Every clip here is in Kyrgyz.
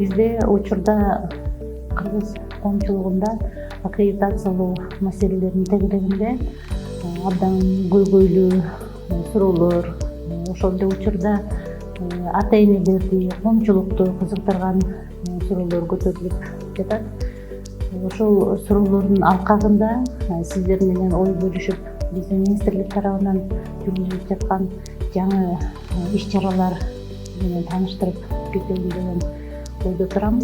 бизде учурда кыргыз коомчулугунда аккредитациялоо маселелеринин тегерегинде абдан көйгөйлүү суроолор, ошол эле учурда ата энелерди, коомчулукту кызыктырган суроолор көтөрүлүп жатат. Ошол суроолордун алкагында сиздер менен ой бөлүшүп, биздин министрлик тарабынан жүргүзүлүп жаткан жаңы иш-чаралар менен тааныштырып кетейин деген ойдо турам.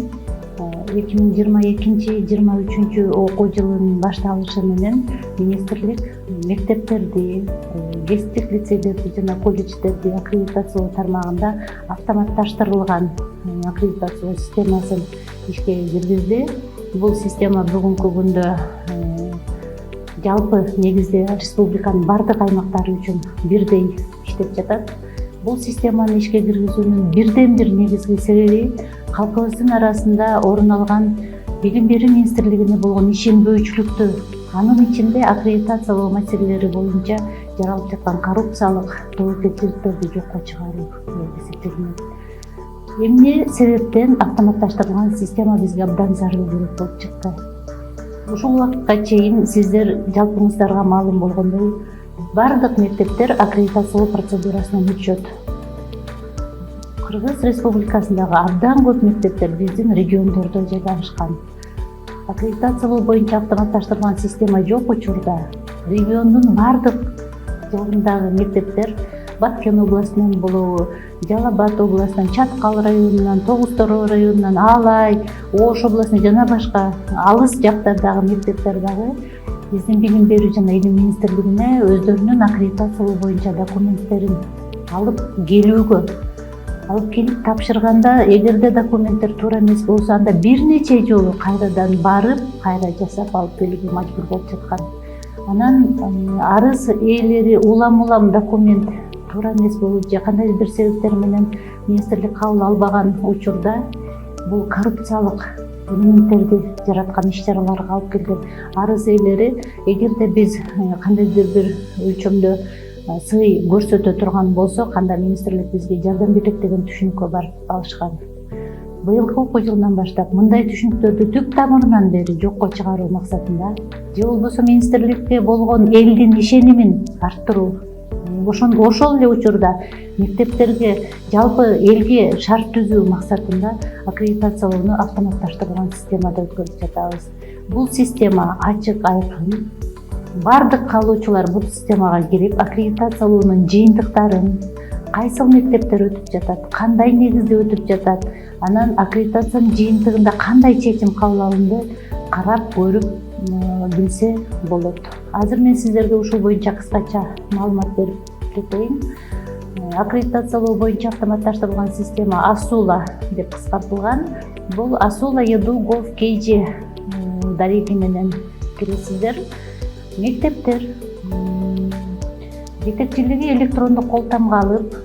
2022-23 окуу жылынын башталышы менен министрлик мектептерди, кесиптик лицейлерди жана колледждерди аккредитациялоо тармагында автоматташтырылган аккредитациялоо системасын ишке киргизди. Бул система бүгүнкү күндө жалпы негизде республиканын бардык аймактары үчүн бирдей иштеп жатат. Бул системаны ишке киргизүүнүн бирден бир негизги себеби калкыбыздын арасында орун алган билим берүү министрлигине болгон ишенбөөчүлүктү, анын ичинде аккредитациялоо маселелери боюнча жаралып жаткан коррупциялык тобокелчиликтерди жокко чыгаруу деп эсептелинет. Эмне себептен автоматташтырылган система бизге абдан зарыл керек болуп чыкты. Ушул убакытка чейин сиздер жалпыңыздарга маалым болгондой бардык мектептер аккредитациялоо процедурасынан өтүшөт. Кыргыз Республикасындагы абдан көп мектептер биздин региондордо жайгашкан. Аккредитациялоо боюнча автоматташтырылган система жок учурда региондун бардык жагындагы мектептер Баткен областынан болобу, Жалал Абад областынан, Чаткал районунан, Тогуз Тороо районунан, Алай, Ош областынан жана башка алыс жактардагы мектептер дагы биздин билим берүү жана илим министрлигине өздөрүнүн аккредитациялоо боюнча документтерин алып келип тапшырганда, эгерде документтер туура эмес болсо, анда бир нече жолу кайрадан барып, кайра жасап алып келүүгө мажбур болуп жаткан. Анан арыз ээлери улам документ туура эмес болуп же кандайдыр бир себептер менен министрлик кабыл албаган учурда бул коррупциялык элементтерди жараткан иш-чараларга алып келген. Арыз ээлери эгерде биз кандайдыр бир өлчөмдө сый көрсөтө турган болсок, анда министрлик бизге жардам берет деген түшүнүккө барып алышкан. Быйылкы окуу жылынан баштап мындай түшүнүктөрдү түп тамырынан бери жокко чыгаруу максатында же болбосо министрликке болгон элдин ишенимин арттыруу, ошол эле учурда мектептерге, жалпы элге шарт түзүү максатында аккредитациялоону автоматташтырылган системада өткөрүп жатабыз. Бул система ачык, айкын. Бардык каалоочулар бул системага кирип, аккредитациялоонун жыйынтыктарын, кайсыл мектептер өтүп жатат, кандай негизде өтүп жатат, анан аккредитациянын жыйынтыгында кандай чечим кабыл алынды карап көрүп билсе болот. Азыр мен сиздерге ушул боюнча кыскача маалымат берип кетейин. Аккредитациялоо боюнча автоматташтырылган система АСУЛА деп кыскартылган. Бул АСУЛА edu.gov.kg дареги менен киресиздер. Мектептер жетекчилиги электрондук кол тамга алып,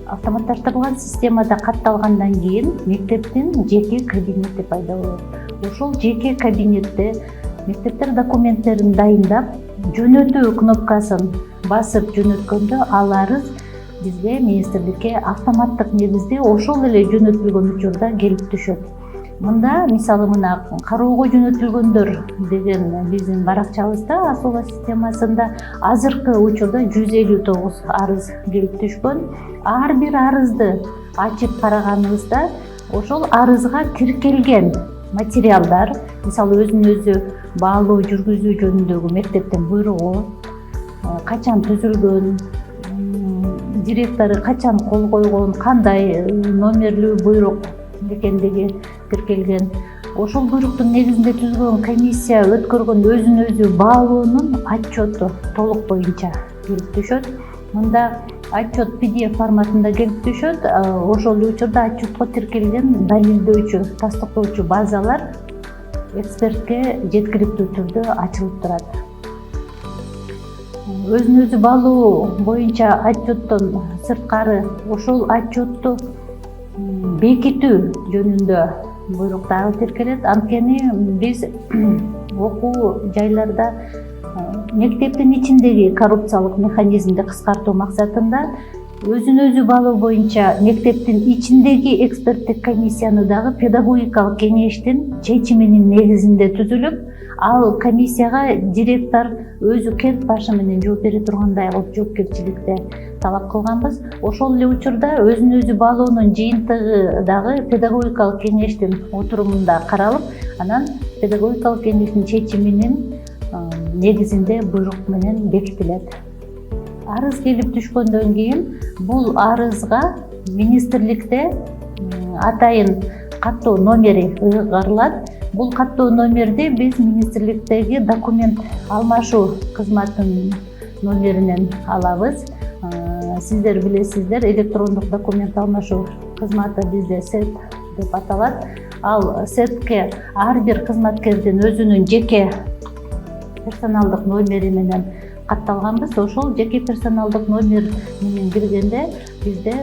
автоматташтырылган системада катталгандан кийин мектептин жеке кабинети пайда болот. Ошол жеке кабинетте мектептер документтерин дайындап, жөнөтүү кнопкасын басып жөнөткөндө ал арыз бизге министрликке автоматтык негизде ошол эле жөнөтүлгөн учурда келип түшөт. Мында мисалы мына кароого жөнөтүлгөндөр деген биздин баракчабызда АСУЛА системасында азыркы учурда 159 арыз келип түшкөн. Ар бир арызды ачып караганыбызда ошол арызга тиркелген материалдар, мисалы өзүн өзү баалоо жүргүзүү жөнүндөгү мектептин буйругу, качан түзүлгөн, директору качан кол койгон, кандай номерлүү буйрук экендиги тиркелген. Ошол буйруктун негизинде түзүлгөн комиссия өткөргөн өзүн өзү баалоонун отчету толук боюнча келип түшөт. Мында отчет PDF форматында келип түшөт. Ошол учурда отчетко тиркелген далилдөөчү, тастыктоочу базалар экспертке жеткиликтүү түрдө ачылып турат. Өзүн өзү баалоо боюнча отчеттон сырткары ошол отчетту бекитүү жөнүндө буйрук дагы тиркелет. Анткени биз окуу жайларда мектептин ичиндеги коррупциялык механизмди кыскартуу максатында өзүн өзү баалоо боюнча мектептин ичиндеги эксперттик комиссияны дагы педагогикалык кеңештин чечиминин негизинде түзүлүп, ал комиссияга директор өзү кент башы менен жооп бере тургандай кылып жоопкерчиликте талап кылганбыз. Ошол эле учурда өзүн өзү баалоонун жыйынтыгы дагы педагогикалык кеңештин отурумунда каралып, анан педагогикалык кеңештин чечиминин негизинде буйрук менен бекитилет. Арыз келип түшкөндөн кийин бул арызга министрликте атайын каттоо номери ыйгарылат. Бул каттоо номерди биз министрликтеги документ алмашуу кызматынын номеринен алабыз. Сиздер билесиздер, электрондук документ алмашуу кызматы бизде СЭТ деп аталат. Ал СЭТке ар бир кызматкердин өзүнүн жеке персоналдык номери менен катталганбыз. Ошол жеке персоналдык номер менен киргенде бизде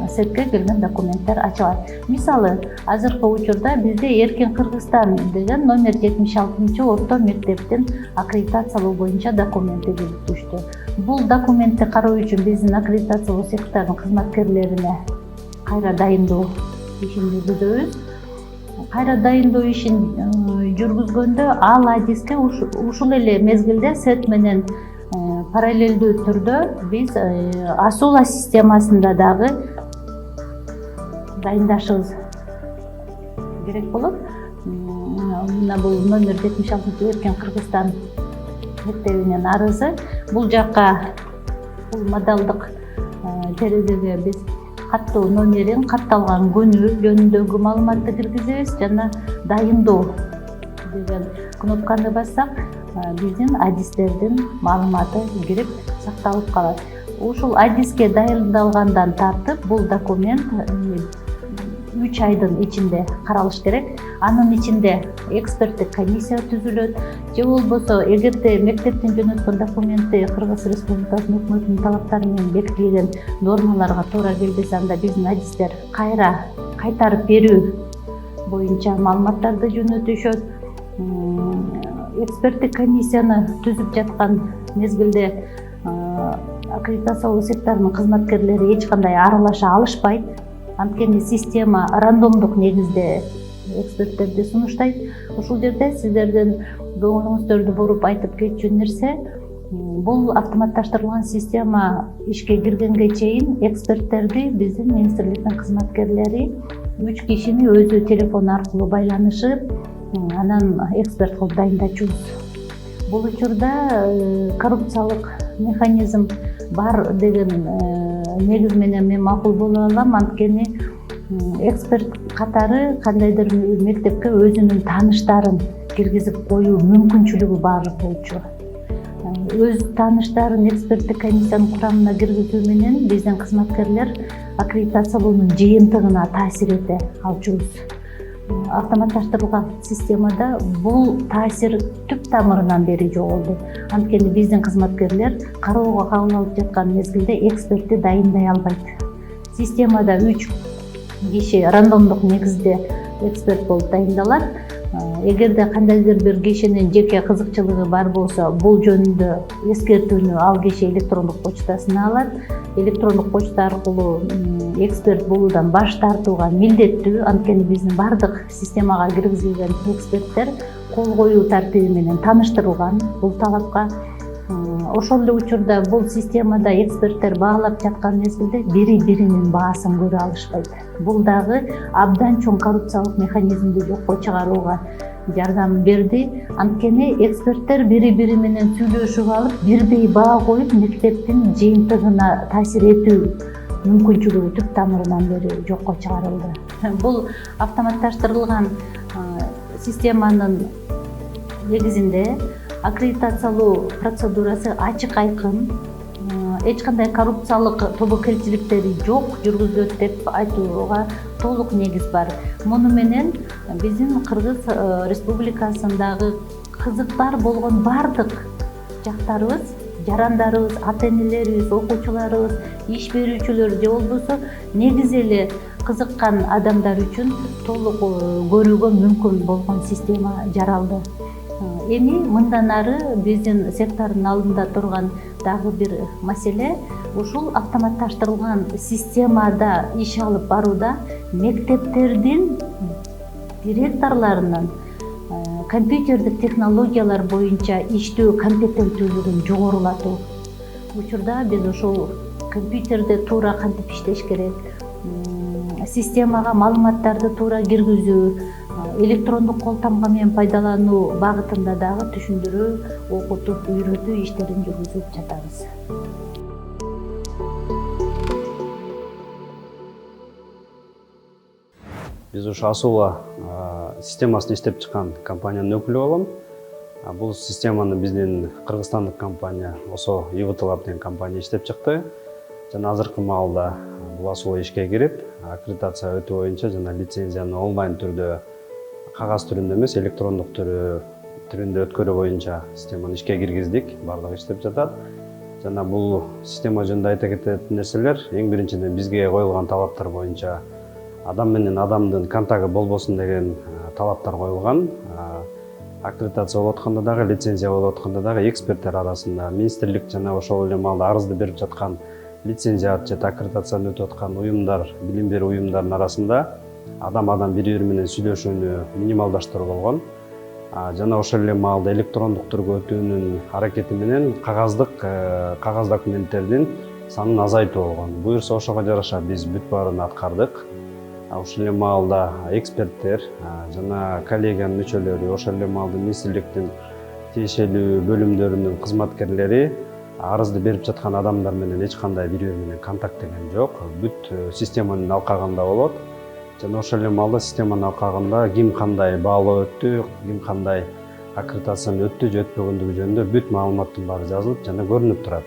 СЭТке келген документтер ачылат. Мисалы, азыркы учурда бизде Эркин Кыргызстан деген номер 76 орто мектептин аккредитациялоо боюнча документи келип түштү. Бул документти кароо үчүн биздин аккредитациялоо секторунун кызматкерлерине кайра дайындоо ишин жүргүзөбүз. Кайра дайындоо ишин жүргүзгөндө ал адиске ушул эле мезгилде СЭТ менен параллелдүү түрдө биз Асула системасында дагы дайындашыбыз керек болот. Мына бул номер 76 Эркин Кыргызстан мектебинин арызы. Бул жакка бул модалдык терезеге биз каттоо номерин, катталган күнү жөнүндөгү маалыматты киргизебиз жана дайындоо деген кнопканы бассак, биздин адистердин маалыматы кирип сакталып калат. Ушул адиске дайындалгандан тартып бул документ 3 айдын ичинде каралыш керек. Анын ичинде эксперттик комиссия түзүлөт. Же болбосо эгерде мектептин жөнөткөн документи Кыргыз Республикасынын өкмөтүнүн талаптары менен бекитилген нормаларга туура келбесе, анда биздин адистер кайтарып берүү боюнча маалыматтарды жөнөтүшөт. Эксперттик комиссияны түзүп жаткан мезгилде аккредитациялоо секторунун кызматкерлери эч кандай аралаша алышпайт. Анткени система рандомдук негизде эксперттерди сунуштайт. Ушул жерде сиздердин көңүлүңүздөрдү буруп айтып кетчү нерсе, бул автоматташтырылган система ишке киргенге чейин эксперттерди биздин министрликтин кызматкерлери 3 кишини өзү телефон аркылуу байланышып, анан эксперт кылып дайындачубуз. Бул учурда коррупциялык механизм бар деген негиз менен мен макул боло алам. Анткени эксперт катары кандайдыр мектепке өзүнүн тааныштарын киргизип коюу мүмкүнчүлүгү бар болчу. Өз тааныштарын эксперттик комиссиянын курамына киргизүү менен биздин кызматкерлер аккредитациялоонун жыйынтыгына таасир эте алчубуз. Автоматташтырылган системада бул таасир түп тамырынан бери жоголду. Анткени биздин кызматкерлер кароого кабыл алып жаткан мезгилде экспертти дайындай албайт. Системада 3 киши рандомдук негизде эксперт болуп дайындалат. Эгерде кандайдыр бир кишинин жеке кызыкчылыгы бар болсо, бул жөнүндө эскертүүнү ал киши электрондук почтасына алат. Электрондук почта аркылуу эксперт болуудан баш тартууга милдеттүү. Анткени биздин бардык системага киргизилген эксперттер кол коюу тартиби менен тааныштырылган бул талапка. Ошол эле учурда бул системада эксперттер баалап жаткан мезгилде бири-биринин баасын көрө алышпайт. Бул дагы абдан чоң коррупциялык механизмди жокко чыгарууга жардам берди. Анткени эксперттер бири-бири менен сүйлөшүп алып, бирдей баа коюп, мектептин жыйынтыгына таасир этүү мүмкүнчүлүгү түп тамырынан бери жокко чыгарылды. Бул автоматташтырылган системанын негизинде аккредитациялоо процедурасы ачык айкын, эч кандай коррупциялык тобокелчиликтери жок жүргүзүлөт деп айтууга толук негиз бар. Муну менен биздин Кыргыз Республикасындагы кызыктар болгон бардык жактарыбыз, жарандарыбыз, ата-энелерибиз, окуучуларыбыз, иш берүүчүлөр же болбосо негиз эле кызыккан адамдар үчүн толук көрүүгө мүмкүн болгон система жаралды. Эми мындан ары биздин сектордун алдында турган дагы бир маселе ушул автоматташтырылган системада иш алып барууда мектептердин директорлорунун компьютердик технологиялар боюнча иштөө компетенттүүлүгүн жогорулатуу. Учурда биз ушул компьютерде туура кантип иштеш керек, системага маалыматтарды туура киргизүү, электрондук кол тамга менен пайдалануу багытында дагы түшүндүрүү, окутуп, үйрөтүү иштерин жүргүзүп жатабыз. Биз ушу Асула системасын иштеп чыккан компаниянын өкүлү болом. Бул системаны биздин кыргызстандык компания ОСО ИВТЛАБ деген компания иштеп чыкты. Жана азыркы маалда бул Асула ишке кирип, аккредитация өтүү боюнча жана лицензияны онлайн түрдө, кагаз түрүндө эмес, электрондук түрүндө өткөрүү боюнча системаны ишке киргиздик, бардыгы иштеп жатат. Жана бул система жөнүндө айта кететін нерселер, эң биринчиден бизге коюлган талаптар боюнча адам менен адамдын контагы болбосун деген талаптар коюлган. Аккредитация болуп атканда дагы, лицензия болуп атканда дагы эксперттер арасында министрлик жана ошол эле маалда арызды берип жаткан лицензият же аккредитацияны өтүп аткан уюмдар, билим берүү уюмдарынын арасында адам бири менен сүйлөшүүнү минималдаштыруу болгон. Жана ошол эле маалда электрондук түргө өтүүнүн аракети менен кагаз документтердин санын азайтуу болгон. Буюрса ошого жараша биз бүт баарын аткардык. Ошол эле маалда эксперттер жана коллегиянын мүчөлөрү, ошол эле маалда министрликтин тиешелүү бөлүмдөрүнүн кызматкерлери арызды берип жаткан адамдар менен эч кандай бири менен контактеген жок. Бүт системанын алкагында болот. Жана ошол эле маалда системанын алкагында ким кандай баалоо өттү, ким кандай аккредитацияны өттү же өтпөгөндүгү жөнүндө бүт маалыматтын баары жазылып жана көрүнүп турат.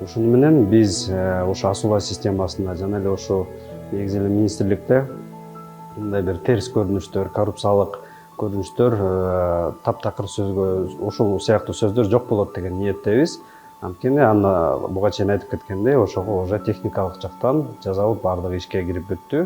Ушуну менен биз ушу Асула системасына жана эле ушу негизи эле министрликте мындай бир терс көрүнүштөр, коррупциялык көрүнүштөр, таптакыр сөзгө ушул сыяктуу сөздөр жок болот деген ниеттебиз. Анткени аны буга чейин айтып кеткендей, ошого уже техникалык жактан жазалып бардыгы ишке кирип бүттү.